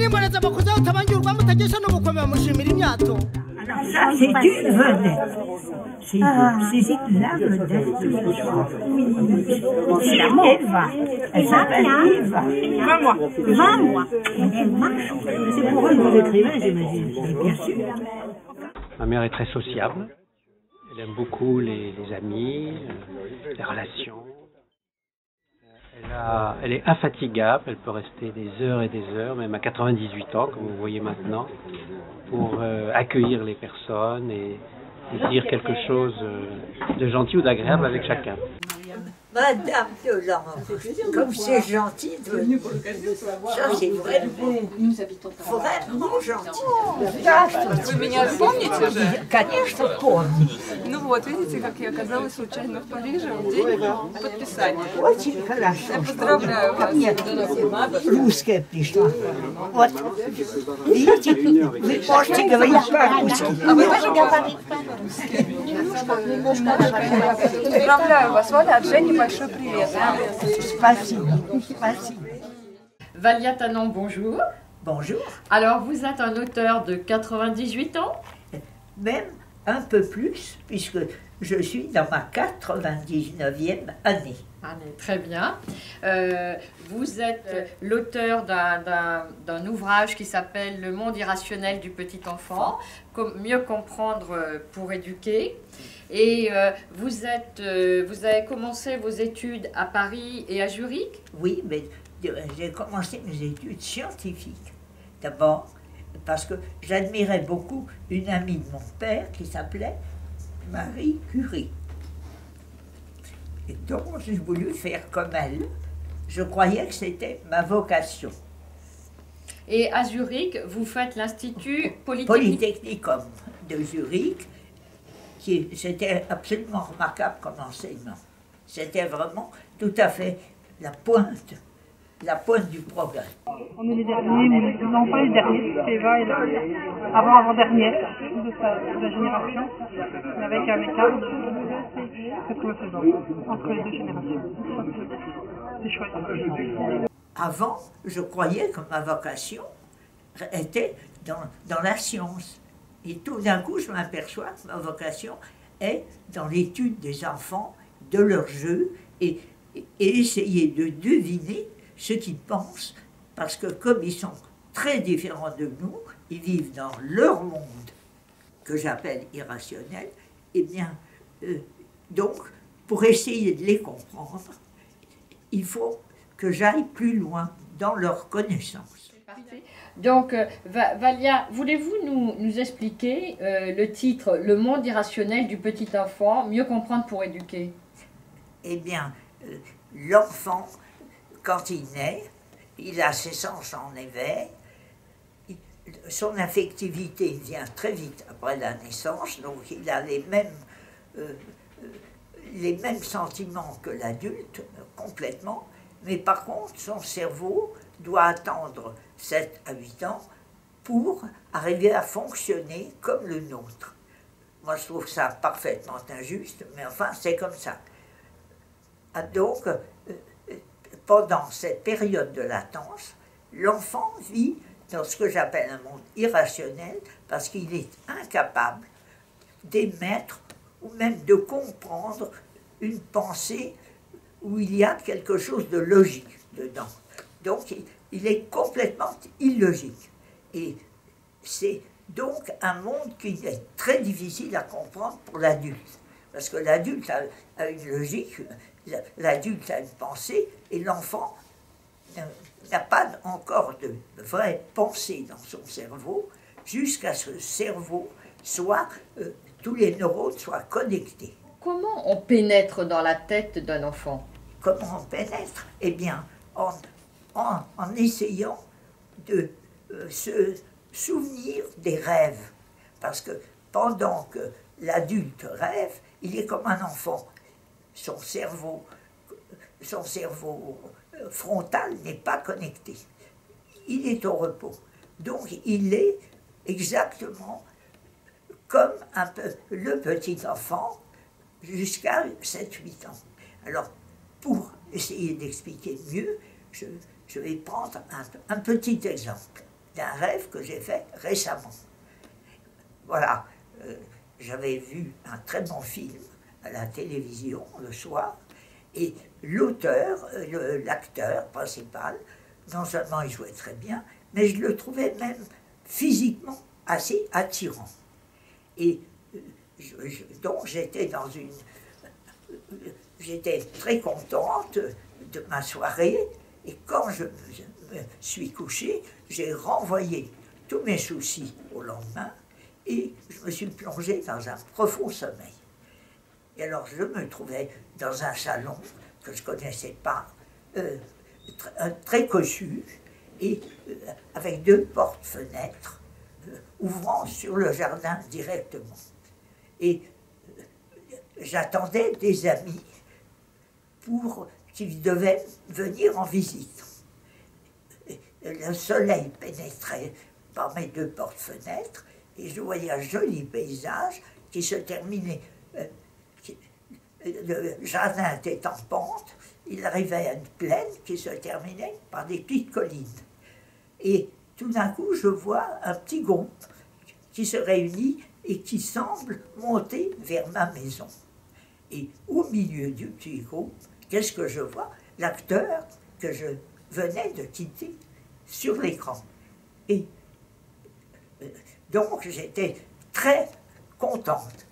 mwemwereza bakuze utabangirwa mutagesha no gukomera mushimira imyato. Ça, c'est une vedette. C'est la vedette de ce soir. Oui. Eva. Elle s'appelle Eva. 20 mois. 20 mois. Elle marche. C'est pour eux que vous écrivez, j'imagine. Bien sûr. Ma mère est très sociable. Elle aime beaucoup les amis, les relations. Elle est infatigable, elle peut rester des heures et des heures, même à 98 ans, comme vous voyez maintenant, pour accueillir les personnes et dire quelque chose de gentil ou d'agréable avec chacun. Madame Delance, comme c'est gentil de venir. Ça, c'est vraiment gentil. Вы меня помните же? Конечно, помню. Ну вот, видите, как я оказалась случайно в Париже в день подписания. Очень хорошо. Я поздравляю вас. Нет, русская пришла. Вот, видите, вы можете говорить по-русски. А вы тоже говорите по-русски? Поздравляю вас, Валя, от Жени большой привет. Спасибо, спасибо. Valia Tanon, bonjour. Bonjour. Alors, vous êtes un auteur de 98 ans? Même un peu plus, puisque je suis dans ma 99e année. Allez, très bien. Vous êtes l'auteur d'un ouvrage qui s'appelle Le monde irrationnel du petit enfant, mieux comprendre pour éduquer. Et vous avez commencé vos études à Paris et à Zurich? Oui, mais j'ai commencé mes études scientifiques. D'abord, parce que j'admirais beaucoup une amie de mon père qui s'appelait Marie Curie. Et donc, j'ai voulu faire comme elle. Je croyais que c'était ma vocation. Et à Zurich, vous faites l'Institut Polytechnicum de Zurich, c'était absolument remarquable comme enseignement. C'était vraiment tout à fait la pointe du progrès. On est les derniers, mais non pas les derniers, c'est Eva et avant-dernière de la génération, mais avec un écart de 80 ans entre les deux générations. C'est chouette. Avant, je croyais que ma vocation était dans la science. Et tout d'un coup, je m'aperçois que ma vocation est dans l'étude des enfants, de leurs jeux, et essayer de deviner ce qu'ils pensent, parce que comme ils sont très différents de nous, ils vivent dans leur monde, que j'appelle irrationnel, et bien, donc, pour essayer de les comprendre, il faut que j'aille plus loin dans leur connaissance. Donc, Valia, voulez-vous nous expliquer le titre « Le monde irrationnel du petit enfant, mieux comprendre pour éduquer » ? Eh bien, l'enfant, quand il naît, il a ses sens en éveil, son affectivité vient très vite après la naissance, donc il a les mêmes sentiments que l'adulte, complètement, mais par contre, son cerveau doit attendre 7 à 8 ans pour arriver à fonctionner comme le nôtre. Moi, je trouve ça parfaitement injuste, mais enfin, c'est comme ça. Donc, pendant cette période de latence, l'enfant vit dans ce que j'appelle un monde irrationnel parce qu'il est incapable d'émettre ou même de comprendre une pensée où il y a quelque chose de logique dedans. Donc, il est complètement illogique. Et c'est donc un monde qui est très difficile à comprendre pour l'adulte. Parce que l'adulte a une logique, l'adulte a une pensée, et l'enfant n'a pas encore de vraie pensée dans son cerveau, jusqu'à ce que ce cerveau soit, tous les neurones soient connectés. Comment on pénètre dans la tête d'un enfant? Comment on pénètre? Eh bien, en essayant de se souvenir des rêves. Parce que pendant que l'adulte rêve, il est comme un enfant. Son cerveau frontal n'est pas connecté. Il est au repos. Donc il est exactement comme un peu le petit enfant jusqu'à 7-8 ans. Alors, pour essayer d'expliquer mieux, je vais prendre un petit exemple. d'un rêve que j'ai fait récemment. Voilà, j'avais vu un très bon film à la télévision le soir, et l'auteur, l'acteur principal, non seulement il jouait très bien, mais je le trouvais même physiquement assez attirant. Et donc j'étais j'étais très contente de ma soirée, et quand je me suis couchée, j'ai renvoyé tous mes soucis au lendemain, et je me suis plongée dans un profond sommeil. Et alors je me trouvais dans un salon que je ne connaissais pas, très cossu, et avec 2 portes-fenêtres ouvrant sur le jardin directement. Et j'attendais des amis qui devaient venir en visite. Et le soleil pénétrait par mes 2 portes-fenêtres, et je voyais un joli paysage qui se terminait. Le jardin était en pente, il arrivait à une plaine qui se terminait par des petites collines. Et tout d'un coup, je vois un petit groupe qui se réunit et qui semble monter vers ma maison. Et au milieu du petit groupe, qu'est-ce que je vois? L'acteur que je venais de quitter sur l'écran. Et donc j'étais très contente.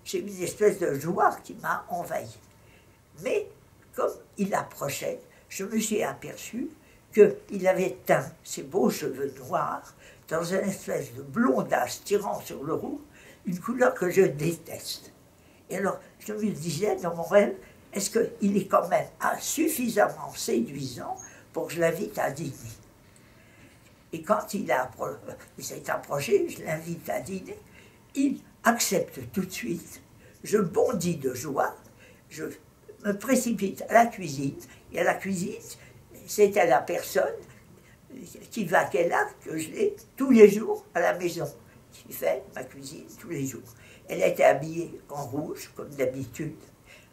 J'ai une espèce de joie qui m'a envahi. Mais comme il approchait, je me suis aperçu qu'il avait teint ses beaux cheveux noirs dans une espèce de blondasse tirant sur le roux, une couleur que je déteste. Et alors, je me disais dans mon rêve, est-ce qu'il est quand même suffisamment séduisant pour que je l'invite à dîner? Et quand il s'est approché, je l'invite à dîner, il accepte tout de suite. Je bondis de joie, je me précipite à la cuisine, et à la cuisine, c'était la personne qui vaquait là, que je l'ai tous les jours à la maison, qui fait ma cuisine tous les jours. Elle était habillée en rouge, comme d'habitude.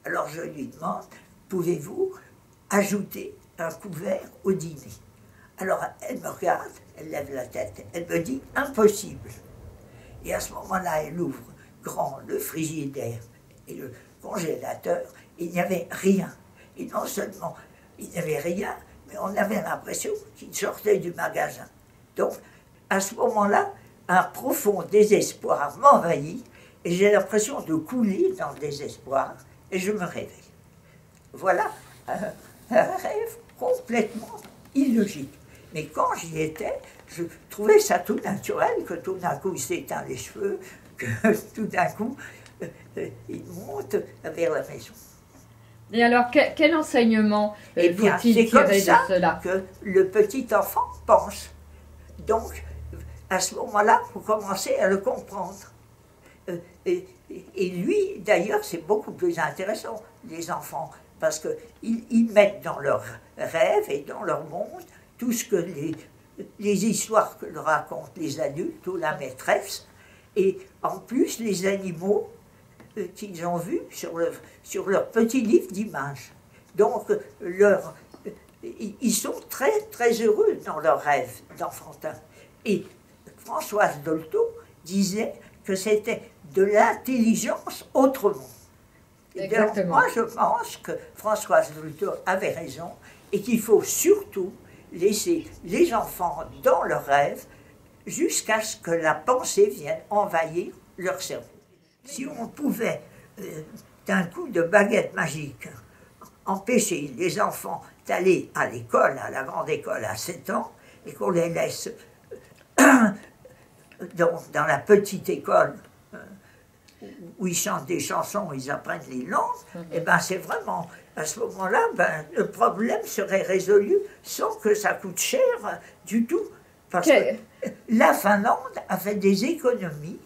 Alors je lui demande, pouvez-vous ajouter un couvert au dîner? Alors elle me regarde, elle lève la tête, elle me dit, impossible. Et à ce moment-là, elle ouvre grand le frigidaire et le congélateur, et il n'y avait rien. Et non seulement il n'y avait rien, mais on avait l'impression qu'il sortait du magasin. Donc, à ce moment-là, un profond désespoir m'envahit, et j'ai l'impression de couler dans le désespoir, et je me réveille. Voilà un rêve complètement illogique. Mais quand j'y étais, je trouvais ça tout naturel, que tout d'un coup il s'éteint les cheveux, que tout d'un coup il monte vers la maison. Et alors, quel enseignement faut-il tirer de cela? Que le petit enfant pense. Donc, à ce moment-là, vous commencez à le comprendre. Et lui, d'ailleurs, c'est beaucoup plus intéressant, les enfants, parce qu'ils mettent dans leurs rêves et dans leur monde tout ce que les histoires que leur racontent les adultes ou la maîtresse, et en plus les animaux qu'ils ont vus sur leur petit livre d'images. Donc, ils sont très, très heureux dans leurs rêves d'enfantin. Et Françoise Dolto disait que c'était de l'intelligence autrement. Exactement. Moi, je pense que Françoise Dolto avait raison et qu'il faut surtout laisser les enfants dans leurs rêves jusqu'à ce que la pensée vienne envahir leur cerveau. Si on pouvait, d'un coup de baguette magique, empêcher les enfants d'aller à l'école, à la grande école à 7 ans, et qu'on les laisse dans la petite école où ils chantent des chansons, où ils apprennent les langues, et ben c'est vraiment, à ce moment-là, le problème serait résolu sans que ça coûte cher du tout. Parce que la Finlande a fait des économies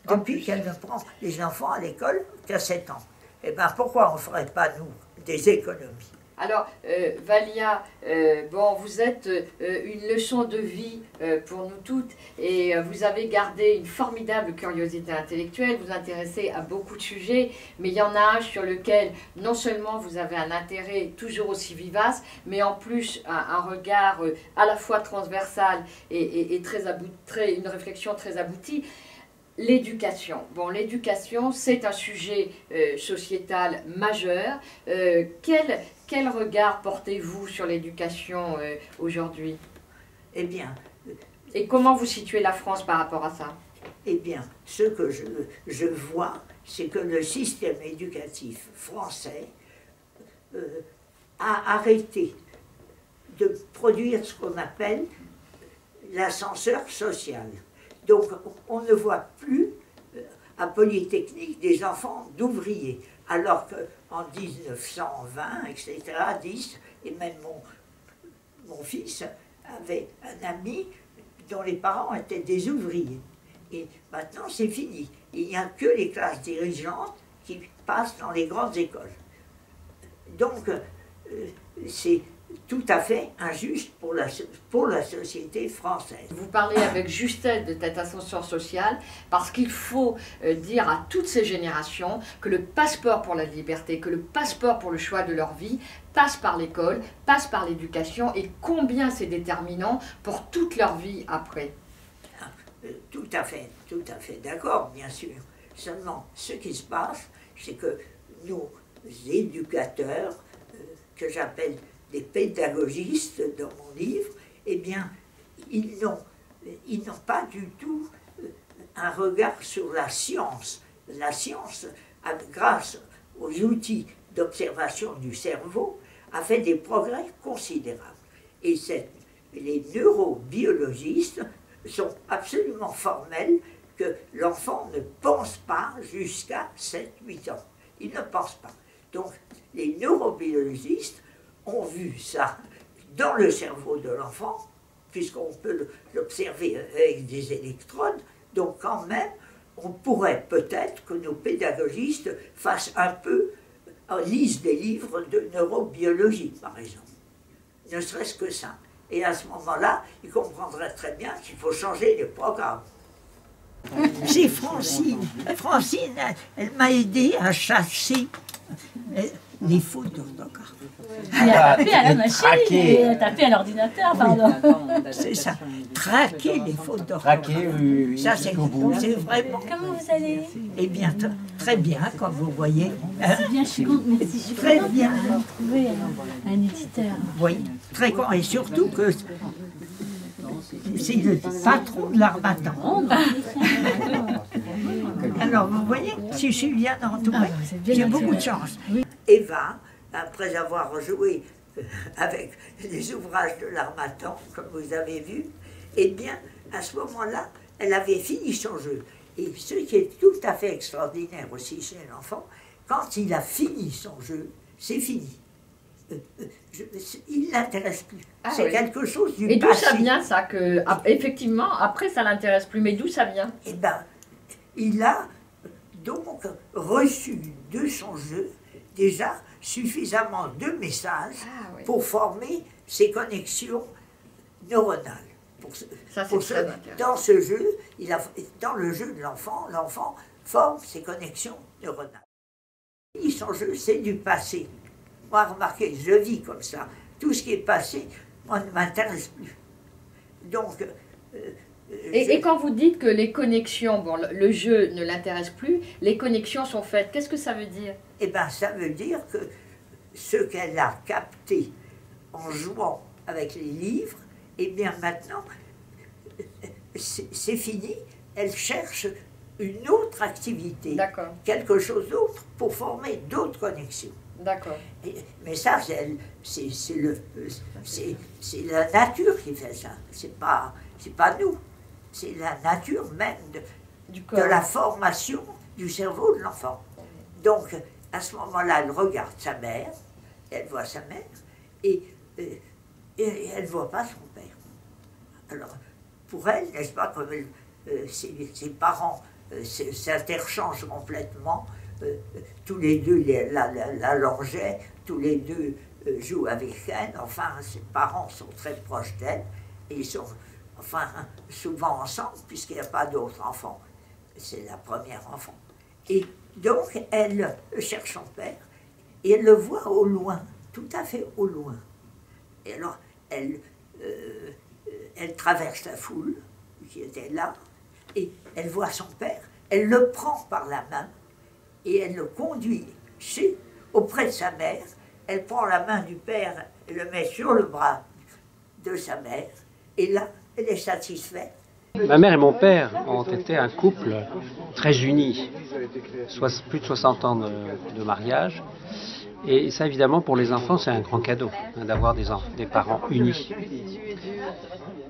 depuis qu'elle ne prend les enfants à l'école qu'à 7 ans. Et bien pourquoi on ne ferait pas, nous, des économies? Alors, Valia, bon, vous êtes une leçon de vie pour nous toutes et vous avez gardé une formidable curiosité intellectuelle, vous intéressez à beaucoup de sujets, mais il y en a un sur lequel non seulement vous avez un intérêt toujours aussi vivace, mais en plus un regard à la fois transversal et une réflexion très aboutie. L'éducation. Bon, l'éducation, c'est un sujet sociétal majeur. Quel regard portez-vous sur l'éducation aujourd'hui? Eh bien... Et comment vous situez la France par rapport à ça? Eh bien, ce que je vois, c'est que le système éducatif français a arrêté de produire ce qu'on appelle l'ascenseur social. Donc, on ne voit plus à Polytechnique des enfants d'ouvriers, alors qu'en 1920, etc., 10, et même mon fils avait un ami dont les parents étaient des ouvriers. Et maintenant, c'est fini. Il n'y a que les classes dirigeantes qui passent dans les grandes écoles. Donc, c'est tout à fait injuste pour la société française. Vous parlez avec justesse de cette ascension sociale parce qu'il faut dire à toutes ces générations que le passeport pour la liberté, que le passeport pour le choix de leur vie passe par l'école, passe par l'éducation et combien c'est déterminant pour toute leur vie après. Tout à fait d'accord, bien sûr. Seulement, ce qui se passe, c'est que nos éducateurs, que j'appelle des pédagogistes dans mon livre, eh bien, ils n'ont pas du tout un regard sur la science. La science, grâce aux outils d'observation du cerveau, a fait des progrès considérables. Et les neurobiologistes sont absolument formels que l'enfant ne pense pas jusqu'à 7-8 ans. Il ne pense pas. Donc, les neurobiologistes ont vu ça dans le cerveau de l'enfant, puisqu'on peut l'observer avec des électrodes, donc quand même, on pourrait peut-être que nos pédagogistes fassent un peu, lisent des livres de neurobiologie, par exemple. Ne serait-ce que ça. Et à ce moment-là, ils comprendraient très bien qu'il faut changer les programmes. C'est Francine. Francine, elle m'a aidé à chasser les fautes d'orthographe. Tu as tapé à la machine, tu as tapé à l'ordinateur, pardon. C'est ça, traquer les fautes d'orthographe. Traquer, oui, ça, c'est vraiment... Comment vous allez? Eh bien, très bien, comme vous voyez. C'est bien, je suis contente, merci. Je suis très contente bien d'avoir trouvé un éditeur. Oui, très content. Et surtout que c'est le patron de l'Harmattan. Alors, vous voyez, si je suis bien entourée, j'ai beaucoup de chance. Eva, après avoir joué avec les ouvrages de l'Harmattan, comme vous avez vu, eh bien, à ce moment-là, elle avait fini son jeu. Et ce qui est tout à fait extraordinaire aussi chez l'enfant, quand il a fini son jeu, c'est fini. Il ne l'intéresse plus. C'est quelque chose du passé. Et d'où ça vient, ça que, effectivement, après, ça ne l'intéresse plus, mais d'où ça vient? Eh bien, il a donc reçu de son jeu déjà suffisamment de messages pour former ses connexions neuronales. Dans ce jeu, dans le jeu de l'enfant, l'enfant forme ses connexions neuronales. Et son jeu, c'est du passé. Moi, remarquez, je vis comme ça. Tout ce qui est passé, moi, ne m'intéresse plus. Donc... Et quand vous dites que les connexions, bon, le jeu ne l'intéresse plus, les connexions sont faites, qu'est-ce que ça veut dire? Eh bien, ça veut dire que ce qu'elle a capté en jouant avec les livres, eh bien maintenant, c'est fini. Elle cherche une autre activité, quelque chose d'autre pour former d'autres connexions. D'accord. Mais ça, c'est la nature qui fait ça. C'est pas nous. C'est la nature même de la formation du cerveau de l'enfant. Donc, à ce moment-là, elle regarde sa mère, elle voit sa mère, et elle ne voit pas son père. Alors, pour elle, n'est-ce pas, comme ses parents s'interchangent complètement, tous les deux la longeaient, tous les deux joue avec elle, enfin ses parents sont très proches d'elle, et ils sont enfin souvent ensemble puisqu'il n'y a pas d'autres enfants. C'est la première enfant. Et donc elle cherche son père et elle le voit au loin, tout à fait au loin. Et alors elle traverse la foule qui était là et elle voit son père, elle le prend par la main et elle le conduit auprès de sa mère. Elle prend la main du père et le met sur le bras de sa mère et là elle est satisfaite. Ma mère et mon père ont été un couple très uni, plus de 60 ans de mariage. Et ça, évidemment, pour les enfants, c'est un grand cadeau d'avoir des parents unis.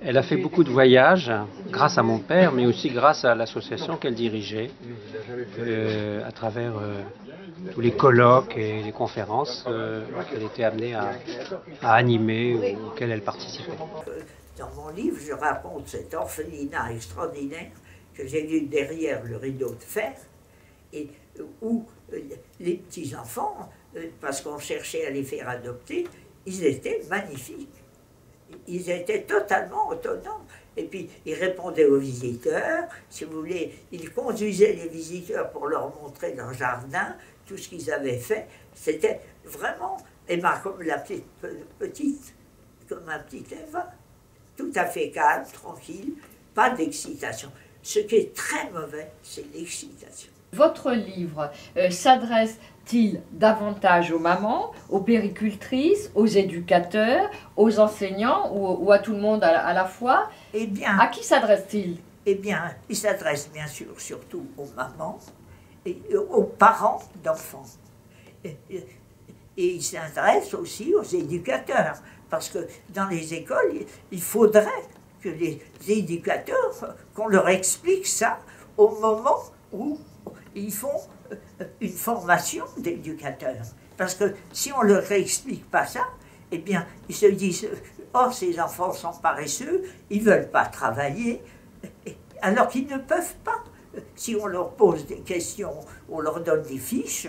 Elle a fait beaucoup de voyages grâce à mon père, mais aussi grâce à l'association qu'elle dirigeait, à travers tous les colloques et les conférences qu'elle était amenée à animer ou auxquelles elle participait. Dans mon livre, je raconte cet orphelinat extraordinaire que j'ai vu derrière le rideau de fer, et où les petits-enfants, parce qu'on cherchait à les faire adopter, ils étaient magnifiques. Ils étaient totalement autonomes. Et puis, ils répondaient aux visiteurs, si vous voulez, ils conduisaient les visiteurs pour leur montrer leur jardin, tout ce qu'ils avaient fait. C'était vraiment, Emma, comme la petite, comme un petit Eva, tout à fait calme, tranquille, pas d'excitation. Ce qui est très mauvais, c'est l'excitation. Votre livre s'adresse-t-il davantage aux mamans, aux péricultrices, aux éducateurs, aux enseignants ou à tout le monde à la fois? Eh bien, à qui s'adresse-t-il? Eh bien, il s'adresse bien sûr surtout aux mamans et aux parents d'enfants. Et il s'adresse aussi aux éducateurs, parce que dans les écoles, il faudrait que les éducateurs, qu'on leur explique ça au moment où ils font une formation d'éducateurs. Parce que si on ne leur explique pas ça, eh bien, ils se disent « Oh, ces enfants sont paresseux, ils ne veulent pas travailler », alors qu'ils ne peuvent pas. Si on leur pose des questions, on leur donne des fiches,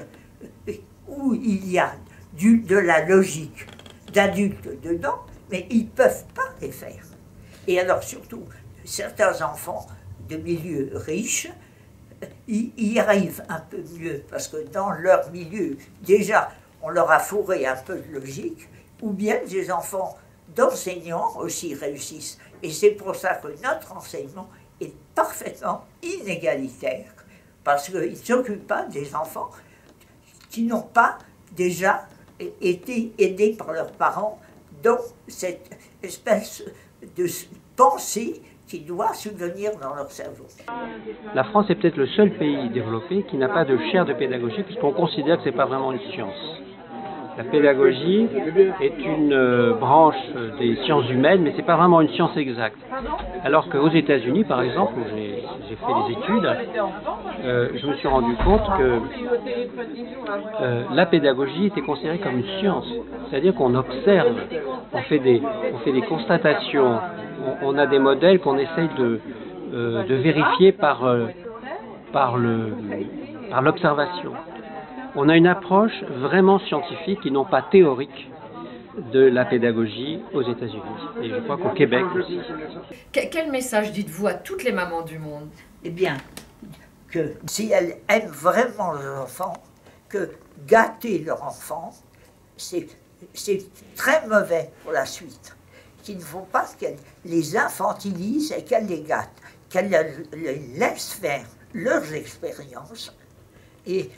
où il y a de la logique d'adultes dedans, mais ils ne peuvent pas les faire. Et alors surtout, certains enfants de milieux riches, ils y arrivent un peu mieux, parce que dans leur milieu, déjà, on leur a fourré un peu de logique, ou bien des enfants d'enseignants aussi réussissent. Et c'est pour ça que notre enseignement est parfaitement inégalitaire, parce qu'il ne s'occupe pas des enfants qui n'ont pas déjà été aidés par leurs parents dans cette espèce de pensée qui doit subvenir dans leur cerveau. La France est peut-être le seul pays développé qui n'a pas de chaire de pédagogie, puisqu'on considère que ce n'est pas vraiment une science. La pédagogie est une branche des sciences humaines, mais ce n'est pas vraiment une science exacte. Alors qu'aux États-Unis, par exemple, où j'ai fait des études, je me suis rendu compte que la pédagogie était considérée comme une science. C'est-à-dire qu'on observe, on fait des constatations, on a des modèles qu'on essaye de vérifier par l'observation. On a une approche vraiment scientifique et non pas théorique de la pédagogie aux États-Unis. Et je crois qu'au Québec aussi. Quel message dites-vous à toutes les mamans du monde? Eh bien, que si elles aiment vraiment leurs enfants, que gâter leur enfant, c'est très mauvais pour la suite. Qu'il ne faut pas qu'elles les infantilisent et qu'elles les gâtent, qu'elles les laissent faire leurs expériences et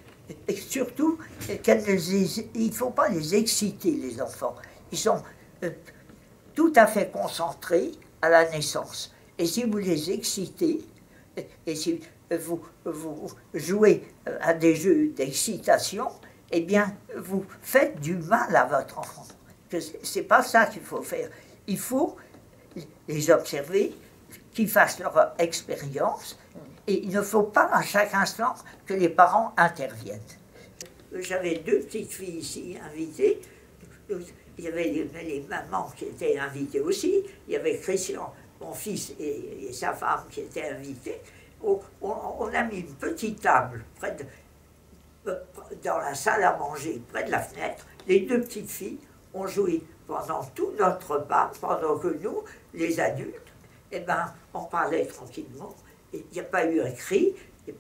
surtout, il ne faut pas les exciter, les enfants. Ils sont tout à fait concentrés à la naissance. Et si vous les excitez, et si vous jouez à des jeux d'excitation, eh bien, vous faites du mal à votre enfant. Ce n'est pas ça qu'il faut faire. Il faut les observer, qu'ils fassent leur expérience, et il ne faut pas à chaque instant que les parents interviennent. J'avais 2 petites filles ici invitées. Il y avait les mamans qui étaient invitées aussi. Il y avait Christian, mon fils, et sa femme qui étaient invités. On a mis une petite table dans la salle à manger, près de la fenêtre. Les 2 petites filles on jouait pendant tout notre repas, pendant que nous, les adultes, eh ben, on parlait tranquillement. Il n'y a pas eu un cri, il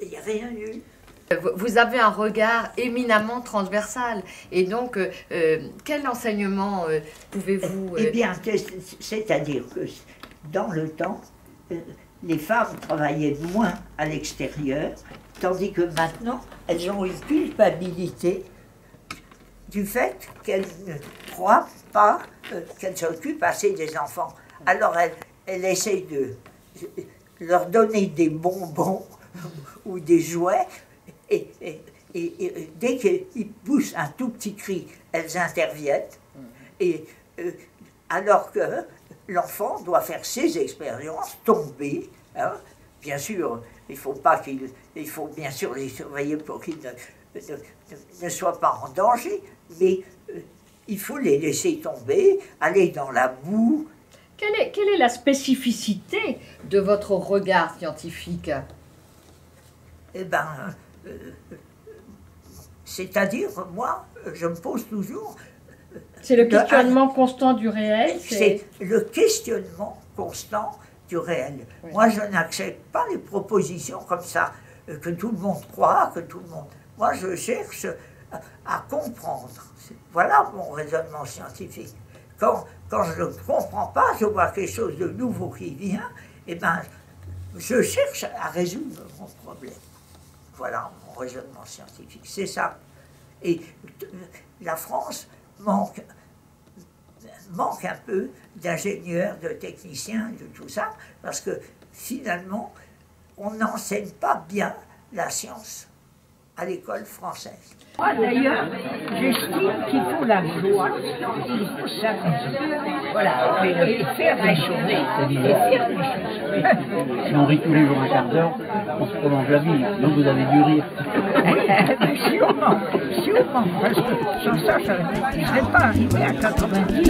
n'y a rien eu. Vous avez un regard éminemment transversal. Et donc, quel enseignement pouvez-vous... Eh bien, c'est-à-dire que dans le temps, les femmes travaillaient moins à l'extérieur, tandis que maintenant, elles ont une culpabilité du fait qu'elles ne croient pas qu'elles s'occupent assez des enfants. Alors, elles essaient de leur donner des bonbons ou des jouets, et dès qu'ils poussent un tout petit cri, elles interviennent, et alors que l'enfant doit faire ses expériences, tomber, hein. Bien sûr, il faut bien sûr les surveiller pour qu'ils ne soient pas en danger, mais il faut les laisser tomber, aller dans la boue. Quelle est la spécificité de votre regard scientifique? Eh bien, c'est-à-dire, moi, je me pose toujours... C'est le questionnement constant du réel? C'est le questionnement constant du réel. Oui. Moi, je n'accepte pas les propositions comme ça, que tout le monde croit, que tout le monde... Moi, je cherche à comprendre. Voilà mon raisonnement scientifique. Quand je ne comprends pas, je vois quelque chose de nouveau qui vient, et ben, je cherche à résoudre mon problème. Voilà mon raisonnement scientifique, c'est ça. Et la France manque un peu d'ingénieurs, de techniciens, de tout ça, parce que finalement, on n'enseigne pas bien la science à l'école française. Moi, d'ailleurs, j'estime qu'il faut la joie, il faut s'amuser. Voilà, et faire des choses. Si on rit tous les jours un quart d'heure, on se prolonge la vie. Donc vous avez dû rire. Sûrement, parce que sans ça, je ne serais pas arrivé à 90.